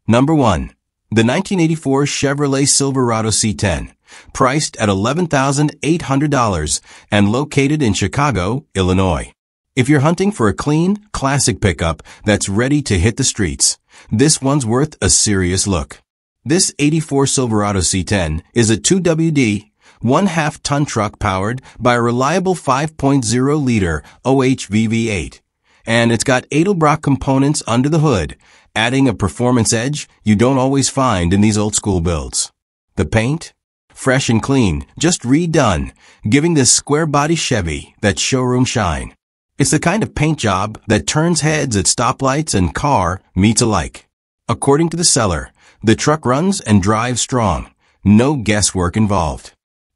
Number 1. The 1984 Chevrolet Silverado C10, priced at $11,800 and located in Chicago, Illinois. If you're hunting for a clean, classic pickup that's ready to hit the streets, this one's worth a serious look. This 84 Silverado C10 is a 2WD, 1/2 ton truck powered by a reliable 5.0-liter OHV V8. And it's got Edelbrock components under the hood, adding a performance edge you don't always find in these old-school builds. The paint? Fresh and clean, just redone, giving this square-body Chevy that showroom shine. It's the kind of paint job that turns heads at stoplights and car meets alike. According to the seller, the truck runs and drives strong. No guesswork involved.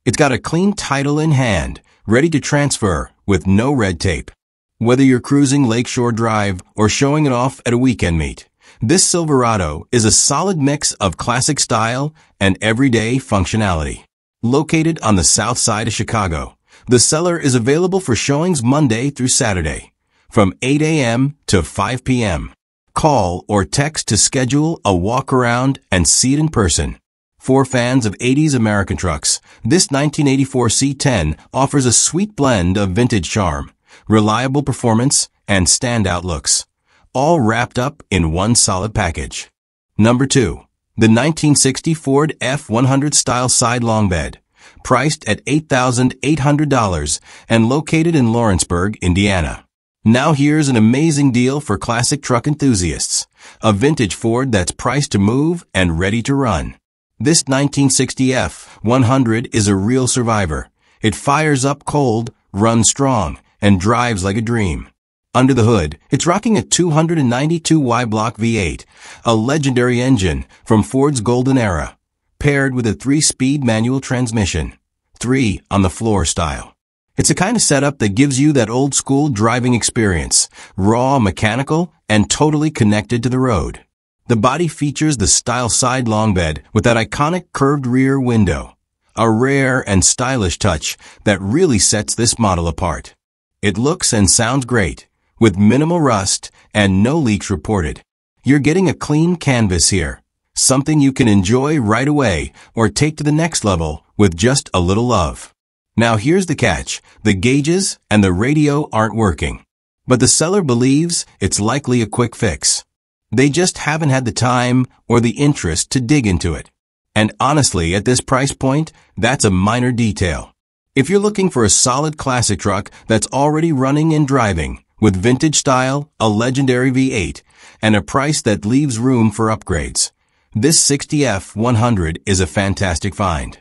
It's got a clean title in hand, ready to transfer with no red tape. Whether you're cruising Lakeshore Drive or showing it off at a weekend meet, this Silverado is a solid mix of classic style and everyday functionality. Located on the south side of Chicago, the seller is available for showings Monday through Saturday, from 8 a.m. to 5 p.m. Call or text to schedule a walk around and see it in person. For fans of 80s American trucks, this 1984 C10 offers a sweet blend of vintage charm, reliable performance, and standout looks, all wrapped up in one solid package. Number 2. The 1960 Ford F100 style side long bed, priced at $8,800 and located in Lawrenceburg, Indiana. Now here's an amazing deal for classic truck enthusiasts, a vintage Ford that's priced to move and ready to run. This 1960 F100 is a real survivor. It fires up cold, runs strong, and drives like a dream. Under the hood, it's rocking a 292Y block V8, a legendary engine from Ford's golden era, paired with a 3-speed manual transmission, 3 on the floor style. It's a kind of setup that gives you that old-school driving experience, raw, mechanical, and totally connected to the road. The body features the style side long bed with that iconic curved rear window, a rare and stylish touch that really sets this model apart. It looks and sounds great, with minimal rust and no leaks reported. You're getting a clean canvas here, something you can enjoy right away or take to the next level with just a little love. Now here's the catch. The gauges and the radio aren't working. But the seller believes it's likely a quick fix. They just haven't had the time or the interest to dig into it. And honestly, at this price point, that's a minor detail. If you're looking for a solid classic truck that's already running and driving, with vintage style, a legendary V8, and a price that leaves room for upgrades, this 60 F100 is a fantastic find.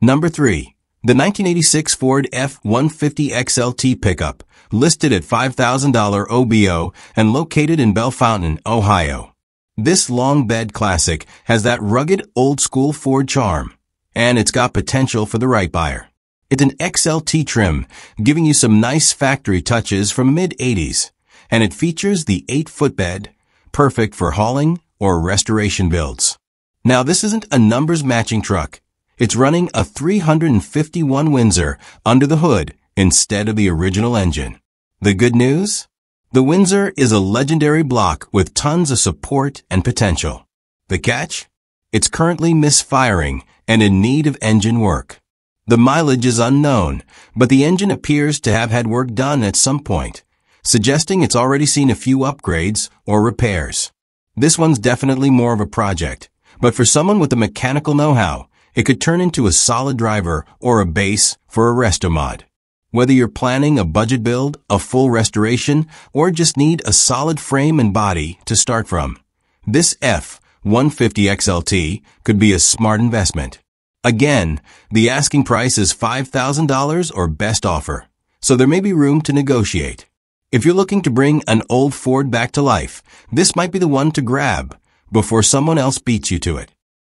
Number 3. The 1986 Ford F-150 XLT pickup, listed at $5,000 OBO and located in Bellefontaine, Ohio. This long bed classic has that rugged old-school Ford charm, and it's got potential for the right buyer. It's an XLT trim, giving you some nice factory touches from mid-80s, and it features the 8-foot bed, perfect for hauling or restoration builds. Now this isn't a numbers-matching truck. It's running a 351 Windsor under the hood instead of the original engine. The good news? The Windsor is a legendary block with tons of support and potential. The catch? It's currently misfiring and in need of engine work. The mileage is unknown, but the engine appears to have had work done at some point, suggesting it's already seen a few upgrades or repairs. This one's definitely more of a project, but for someone with the mechanical know-how, it could turn into a solid driver or a base for a resto mod. Whether you're planning a budget build, a full restoration, or just need a solid frame and body to start from, this F-150 XLT could be a smart investment. Again, the asking price is $5,000 or best offer, so there may be room to negotiate. If you're looking to bring an old Ford back to life, this might be the one to grab before someone else beats you to it.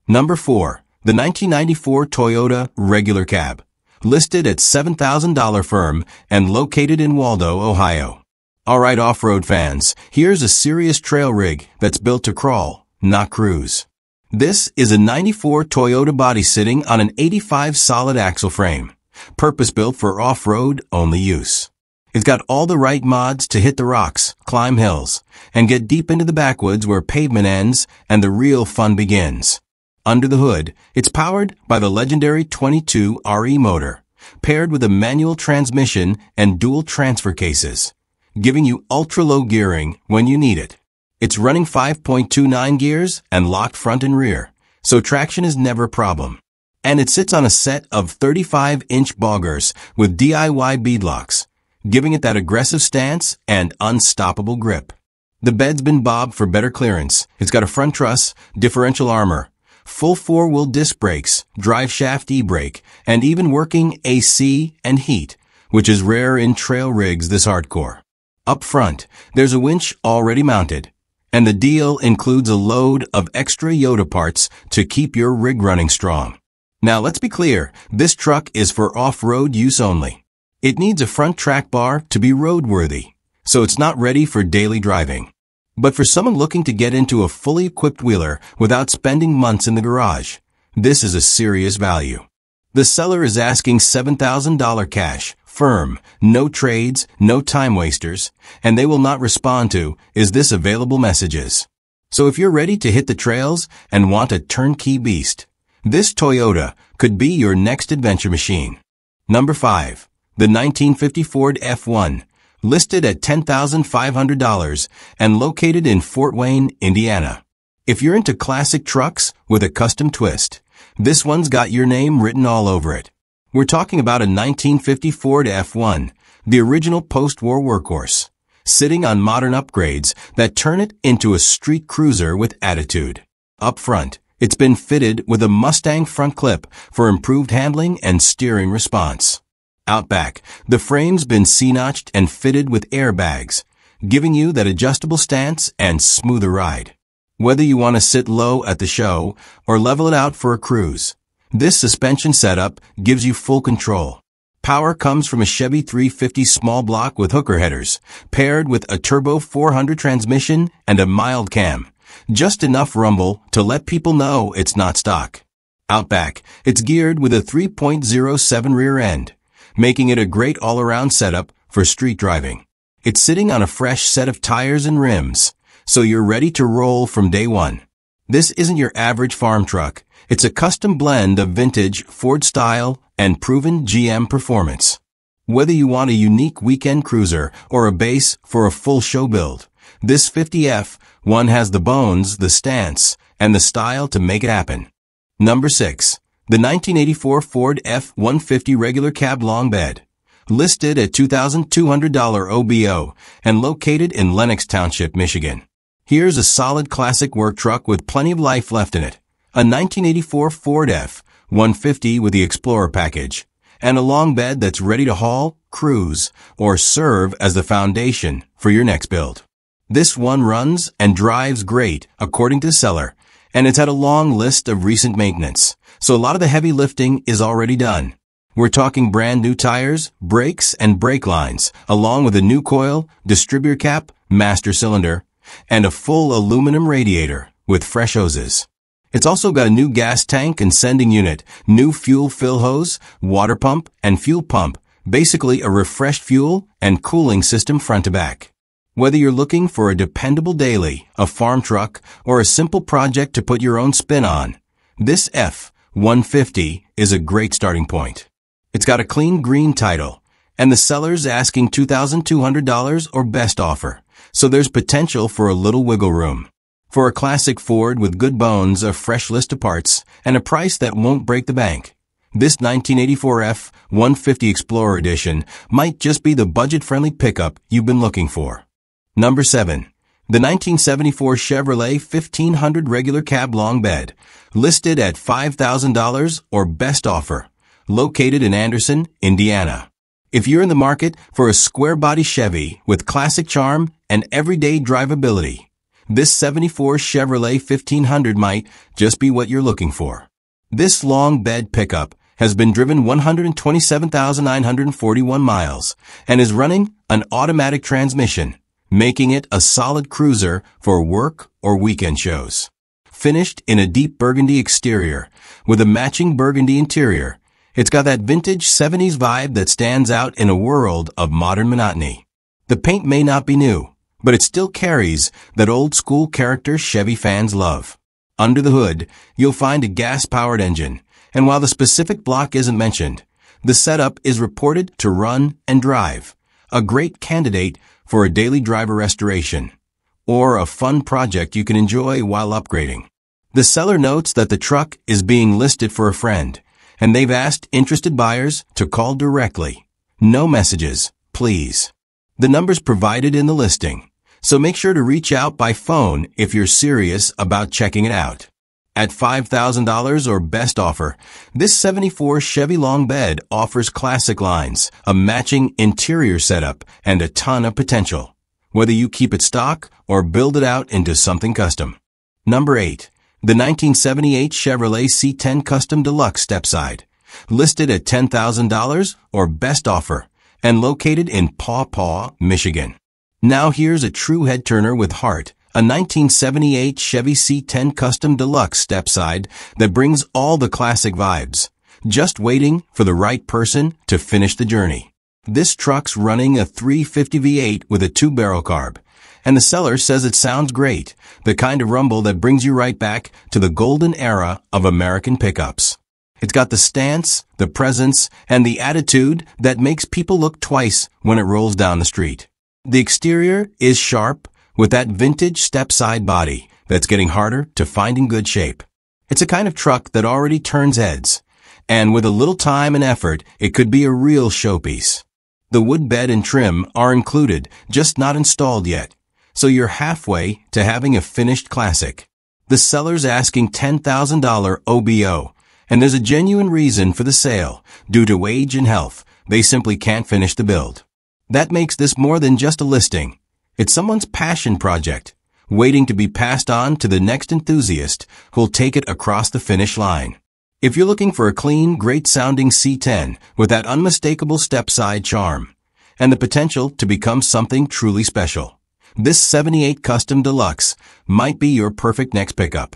Number 4. The 1994 Toyota regular cab, listed at $7,000 firm and located in Waldo, Ohio. Alright off-road fans, here's a serious trail rig that's built to crawl, not cruise. This is a 94 Toyota body sitting on an 85 solid axle frame, purpose-built for off-road only use. It's got all the right mods to hit the rocks, climb hills, and get deep into the backwoods where pavement ends and the real fun begins. Under the hood, it's powered by the legendary 22 RE motor, paired with a manual transmission and dual transfer cases, giving you ultra-low gearing when you need it. It's running 5.29 gears and locked front and rear, so traction is never a problem. And it sits on a set of 35-inch boggers with DIY beadlocks, giving it that aggressive stance and unstoppable grip. The bed's been bobbed for better clearance. It's got a front truss, differential armor, full four-wheel disc brakes, drive shaft e-brake, and even working AC and heat, which is rare in trail rigs this hardcore. Up front, there's a winch already mounted, and the deal includes a load of extra Yoda parts to keep your rig running strong. Now let's be clear, this truck is for off-road use only. It needs a front track bar to be roadworthy, so it's not ready for daily driving. But for someone looking to get into a fully equipped wheeler without spending months in the garage, this is a serious value. The seller is asking $7,000 cash, firm, no trades, no time wasters, and they will not respond to, "Is this available?" messages. So if you're ready to hit the trails and want a turnkey beast, this Toyota could be your next adventure machine. Number 5. The 1950 Ford F1, listed at $10,500 and located in Fort Wayne, Indiana. If you're into classic trucks with a custom twist, this one's got your name written all over it. We're talking about a 1950 Ford F1, the original post-war workhorse, sitting on modern upgrades that turn it into a street cruiser with attitude. Up front, it's been fitted with a Mustang front clip for improved handling and steering response. Out back, the frame's been C-notched and fitted with airbags, giving you that adjustable stance and smoother ride. Whether you want to sit low at the show or level it out for a cruise, this suspension setup gives you full control. Power comes from a Chevy 350 small block with hooker headers, paired with a turbo 400 transmission and a mild cam. Just enough rumble to let people know it's not stock. Out back, it's geared with a 3.07 rear end, making it a great all-around setup for street driving. It's sitting on a fresh set of tires and rims, so you're ready to roll from day one. This isn't your average farm truck. It's a custom blend of vintage Ford style and proven GM performance. Whether you want a unique weekend cruiser or a base for a full show build, this 50F1 has the bones, the stance, and the style to make it happen. Number 6. The 1984 Ford F-150 regular cab long bed, listed at $2,200 OBO and located in Lenox Township, Michigan. Here's a solid classic work truck with plenty of life left in it. A 1984 Ford F-150 with the Explorer package, and a long bed that's ready to haul, cruise, or serve as the foundation for your next build. This one runs and drives great, according to the seller, and it's had a long list of recent maintenance, so a lot of the heavy lifting is already done. We're talking brand new tires, brakes, and brake lines, along with a new coil, distributor cap, master cylinder, and a full aluminum radiator with fresh hoses. It's also got a new gas tank and sending unit, new fuel fill hose, water pump, and fuel pump, basically a refreshed fuel and cooling system front to back. Whether you're looking for a dependable daily, a farm truck, or a simple project to put your own spin on, this F-150 is a great starting point. It's got a clean green title, and the seller's asking $2,200 or best offer, so there's potential for a little wiggle room. For a classic Ford with good bones, a fresh list of parts, and a price that won't break the bank, this 1984 F-150 Explorer Edition might just be the budget-friendly pickup you've been looking for. Number 7. The 1974 Chevrolet 1500 regular cab long bed, listed at $5,000 or best offer, located in Anderson, Indiana. If you're in the market for a square-body Chevy with classic charm and everyday drivability, this 74 Chevrolet 1500 might just be what you're looking for. This long bed pickup has been driven 127,941 miles and is running an automatic transmission, making it a solid cruiser for work or weekend shows. Finished in a deep burgundy exterior with a matching burgundy interior, It's got that vintage 70s vibe that stands out in a world of modern monotony. The paint may not be new, but it still carries that old school character Chevy fans love. Under the hood, you'll find a gas-powered engine, and while the specific block isn't mentioned, the setup is reported to run and drive, a great candidate for a daily driver restoration, or a fun project you can enjoy while upgrading. The seller notes that the truck is being listed for a friend, and they've asked interested buyers to call directly. No messages, please. The number's provided in the listing, so make sure to reach out by phone if you're serious about checking it out. At $5,000 or best offer, this 74 Chevy long bed offers classic lines, a matching interior setup, and a ton of potential, whether you keep it stock or build it out into something custom. Number 8. The 1978 Chevrolet C10 Custom Deluxe Stepside, listed at $10,000 or best offer, and located in Paw Paw, Michigan. Now here's a true head-turner with heart, a 1978 Chevy C10 Custom Deluxe Stepside that brings all the classic vibes, just waiting for the right person to finish the journey. This truck's running a 350 V8 with a 2-barrel carb, and the seller says it sounds great, the kind of rumble that brings you right back to the golden era of American pickups. It's got the stance, the presence, and the attitude that makes people look twice when it rolls down the street. The exterior is sharp, with that vintage step-side body that's getting harder to find in good shape. It's a kind of truck that already turns heads, and with a little time and effort, it could be a real showpiece. The wood bed and trim are included, just not installed yet, so you're halfway to having a finished classic. The seller's asking $10,000 OBO, and there's a genuine reason for the sale. Due to age and health, they simply can't finish the build. That makes this more than just a listing. It's someone's passion project, waiting to be passed on to the next enthusiast who'll take it across the finish line. If you're looking for a clean, great-sounding C10 with that unmistakable step-side charm and the potential to become something truly special, this 78 Custom Deluxe might be your perfect next pickup.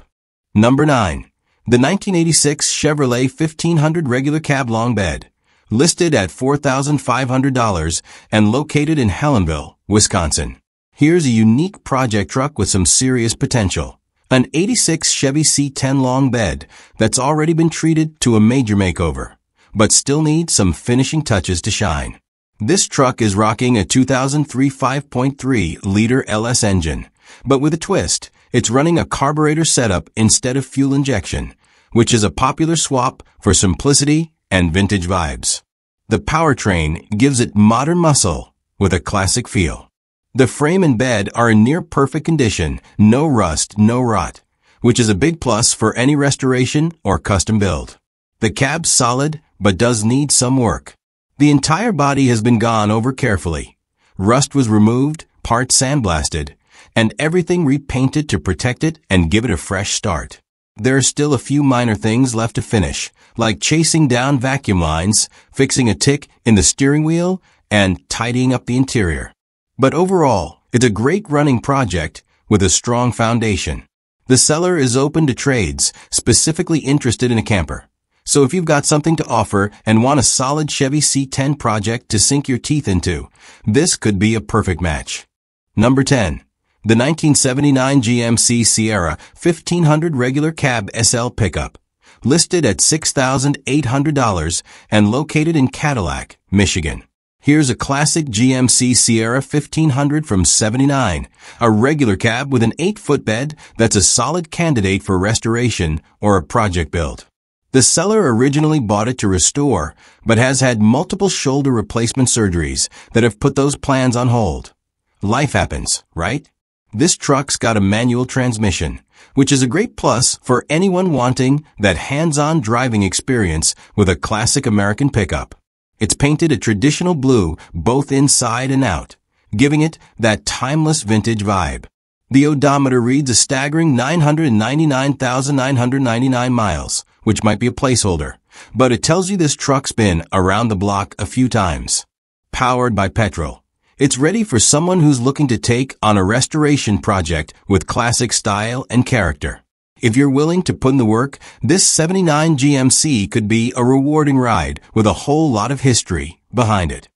Number 9. The 1986 Chevrolet 1500 Regular Cab Long Bed, listed at $4,500 and located in Helensville, Wisconsin. Here's a unique project truck with some serious potential. An 86 Chevy C10 long bed that's already been treated to a major makeover, but still needs some finishing touches to shine. This truck is rocking a 2003 5.3-liter LS engine, but with a twist. It's running a carburetor setup instead of fuel injection, which is a popular swap for simplicity and vintage vibes. The powertrain gives it modern muscle with a classic feel. The frame and bed are in near-perfect condition, no rust, no rot, which is a big plus for any restoration or custom build. The cab's solid, but does need some work. The entire body has been gone over carefully. Rust was removed, parts sandblasted, and everything repainted to protect it and give it a fresh start. There are still a few minor things left to finish, like chasing down vacuum lines, fixing a tick in the steering wheel, and tidying up the interior. But overall, it's a great running project with a strong foundation. The seller is open to trades, specifically interested in a camper. So if you've got something to offer and want a solid Chevy C10 project to sink your teeth into, this could be a perfect match. Number 10. The 1979 GMC Sierra 1500 Regular Cab SL Pickup, listed at $6,800 and located in Cadillac, Michigan. Here's a classic GMC Sierra 1500 from '79, a regular cab with an 8-foot bed that's a solid candidate for restoration or a project build. The seller originally bought it to restore, but has had multiple shoulder replacement surgeries that have put those plans on hold. Life happens, right? This truck's got a manual transmission, which is a great plus for anyone wanting that hands-on driving experience with a classic American pickup. It's painted a traditional blue both inside and out, giving it that timeless vintage vibe. The odometer reads a staggering 999,999 miles, which might be a placeholder, but it tells you this truck's been around the block a few times. Powered by petrol, it's ready for someone who's looking to take on a restoration project with classic style and character. If you're willing to put in the work, this 79 GMC could be a rewarding ride with a whole lot of history behind it.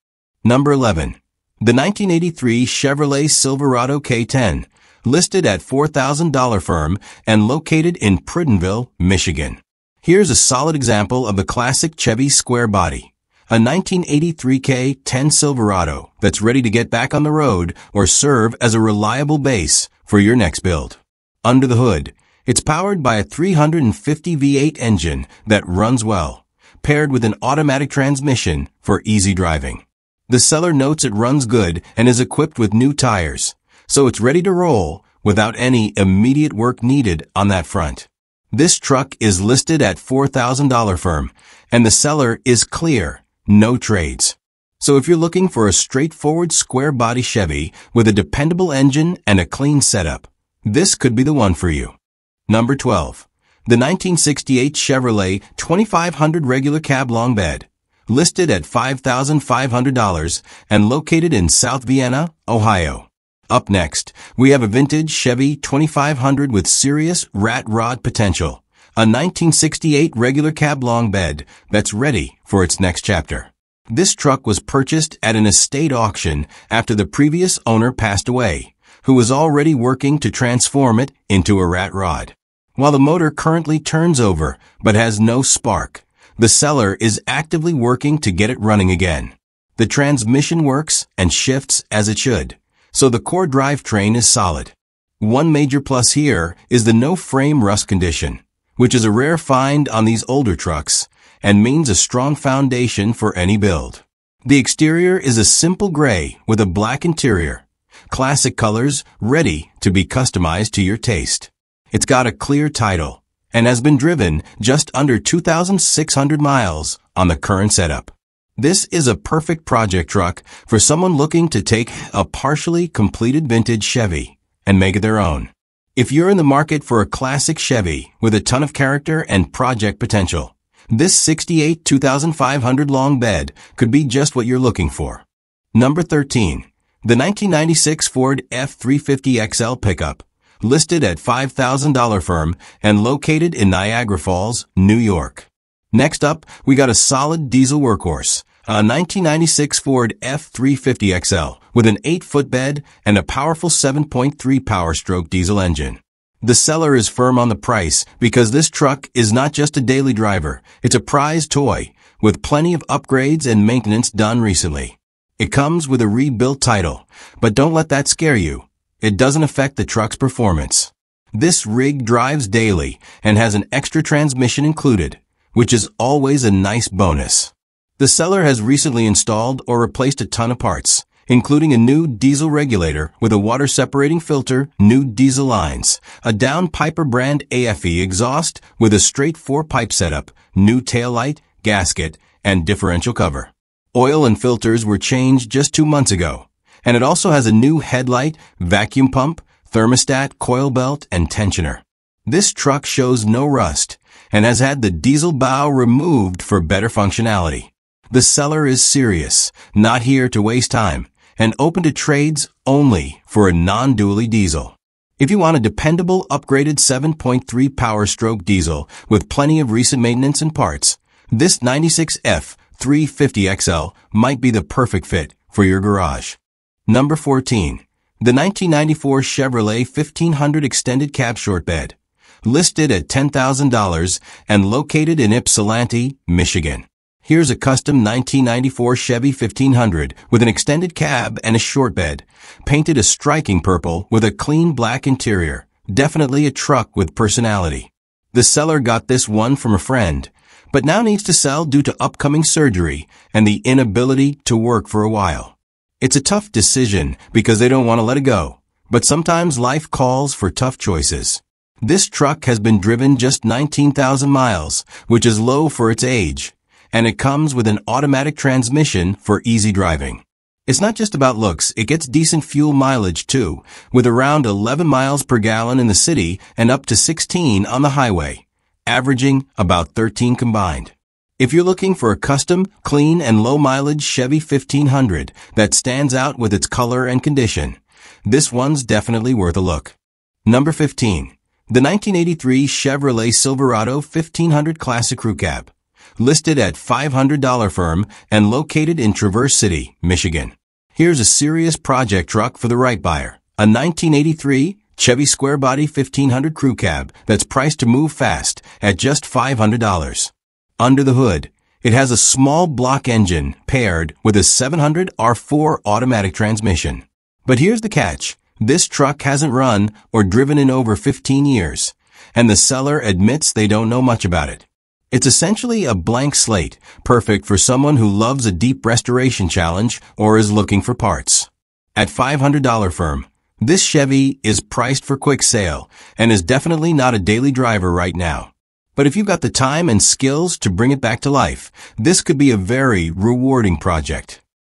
Number 11. The 1983 Chevrolet Silverado K10, listed at $4,000 firm and located in Princetonville, Michigan. Here's a solid example of the classic Chevy square body. A 1983 K10 Silverado that's ready to get back on the road or serve as a reliable base for your next build. Under the hood, it's powered by a 350 V8 engine that runs well, paired with an automatic transmission for easy driving. The seller notes it runs good and is equipped with new tires, so it's ready to roll without any immediate work needed on that front. This truck is listed at $4,000 firm, and the seller is clear, no trades. So if you're looking for a straightforward square body Chevy with a dependable engine and a clean setup, this could be the one for you. Number 12. The 1968 Chevrolet 2500 regular cab long bed, listed at $5,500 and located in South Vienna, Ohio. Up next, we have a vintage Chevy 2500 with serious rat rod potential, a 1968 regular cab long bed that's ready for its next chapter. This truck was purchased at an estate auction after the previous owner passed away, who was already working to transform it into a rat rod. While the motor currently turns over but has no spark, the seller is actively working to get it running again. The transmission works and shifts as it should, so the core drivetrain is solid. One major plus here is the no-frame rust condition, which is a rare find on these older trucks and means a strong foundation for any build. The exterior is a simple gray with a black interior, classic colors ready to be customized to your taste. It's got a clear title and has been driven just under 2,600 miles on the current setup. This is a perfect project truck for someone looking to take a partially completed vintage Chevy and make it their own. If you're in the market for a classic Chevy with a ton of character and project potential, this 68 2500 long bed could be just what you're looking for. Number 13. The 1996 Ford F-350XL pickup, listed at $5,000 firm and located in Niagara Falls, New York. Next up, we got a solid diesel workhorse, a 1996 Ford F-350XL with an 8-foot bed and a powerful 7.3 power-stroke diesel engine. The seller is firm on the price because this truck is not just a daily driver, it's a prized toy with plenty of upgrades and maintenance done recently. It comes with a rebuilt title, but don't let that scare you. It doesn't affect the truck's performance. This rig drives daily and has an extra transmission included, which is always a nice bonus. The seller has recently installed or replaced a ton of parts, including a new diesel regulator with a water separating filter, new diesel lines, a downpiper brand AFE exhaust with a straight 4-pipe setup, new taillight, gasket, and differential cover. Oil and filters were changed just 2 months ago, and it also has a new headlight, vacuum pump, thermostat, coil belt, and tensioner. This truck shows no rust and has had the diesel bow removed for better functionality. The seller is serious, not here to waste time, and open to trades only for a non-dually diesel. If you want a dependable, upgraded 7.3 power-stroke diesel with plenty of recent maintenance and parts, this 96 F-350XL might be the perfect fit for your garage. Number 14. The 1994 Chevrolet 1500 Extended Cab Short Bed, listed at $10,000 and located in Ypsilanti, Michigan. Here's a custom 1994 Chevy 1500 with an extended cab and a short bed, painted a striking purple with a clean black interior. Definitely a truck with personality. The seller got this one from a friend, but now needs to sell due to upcoming surgery and the inability to work for a while. It's a tough decision because they don't want to let it go, but sometimes life calls for tough choices. This truck has been driven just 19,000 miles, which is low for its age, and it comes with an automatic transmission for easy driving. It's not just about looks, it gets decent fuel mileage too, with around 11 miles per gallon in the city and up to 16 on the highway, averaging about 13 combined. If you're looking for a custom, clean, and low-mileage Chevy 1500 that stands out with its color and condition, this one's definitely worth a look. Number 15. The 1983 Chevrolet Silverado 1500 Classic Crew Cab, listed at $500 firm and located in Traverse City, Michigan. Here's a serious project truck for the right buyer. A 1983 Chevy Square Body 1500 Crew Cab that's priced to move fast at just $500. Under the hood, it has a small block engine paired with a 700 R4 automatic transmission. But here's the catch. This truck hasn't run or driven in over 15 years, and the seller admits they don't know much about it. It's essentially a blank slate, perfect for someone who loves a deep restoration challenge or is looking for parts. At $500 firm, this Chevy is priced for quick sale and is definitely not a daily driver right now. But if you've got the time and skills to bring it back to life, this could be a very rewarding project.